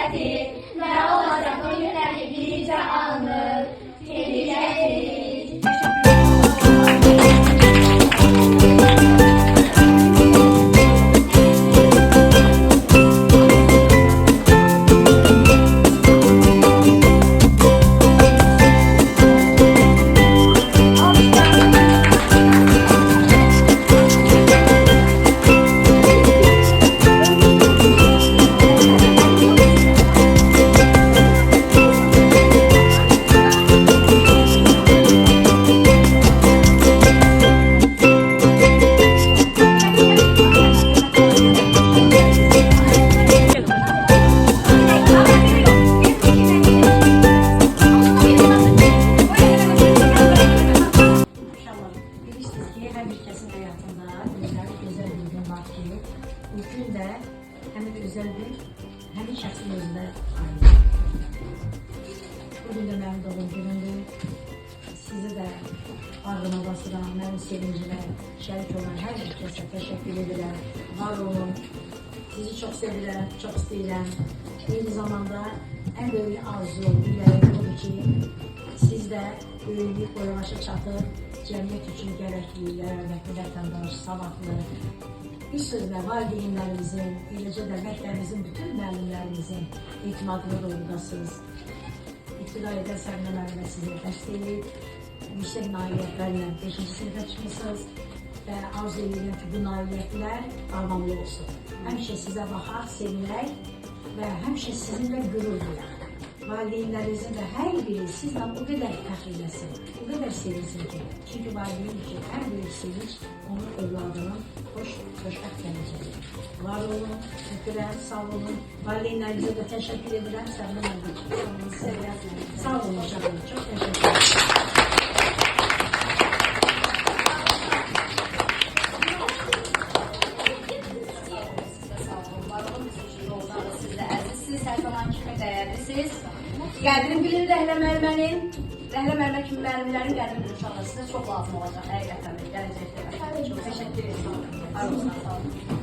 hasreti, ne olacak o günler nice anı gelecek. Herkesin hayatında özel bir gün var ki bu gün de hem de özel bir hem de şahsın özünde ait. Bugün de benim doğum günümdür. Sizi de ağrıma basıran, benim sevincime şerik olan her herkese teşekkür ederim. Var olun. Sizi çok seviyorum, çok istedim. Aynı zamanda en büyük arzu, dileğim odur ki siz de böyük boyamaşa çatıp cəmiyyət üçün gərəkli, hörmətli vətəndaş, savadlı, bir sözlə valideynlərimizin, eləcə də məktəbimizin bütün müəllimlərimizin etimadını doğrudasınız. İbtidai Səmənə müəllimə sizi dəstəkləyib, yüksək nailiyyətlərlə 5-ci sinifə çıxmışsınız və arzu edirəm ki, bu nailiyyətlər davamlı olsun. Həmişə sizə baxaq, sevinək və həmişə sizinlə qürur duyaq. Valideynlərinizin də hər biri sizlə o qədər fəxrləsin, o qədər sevinsin ki, çünki valideyn üçün ən böyük sevinç onun övladının xoşbəxt gələcəyi. Var olun, öpürəm, sağ olun. Valideynlərinizə də təşəkkür edirəm, Səmənə müəllimə. Sağ olun, uşaqlar, çox təşəkkür ederim. Siz her zaman kimi dəyərlisiniz. Qədrin bilin Rəhlə müəllimənin, Rəhlə müəllimə kimi müəllimlərin qədrin bilin uşaqlar sizə çox lazım olacaq həqiqətən gələcəkdə. Çox təşəkkür edirəm. Sağ olun.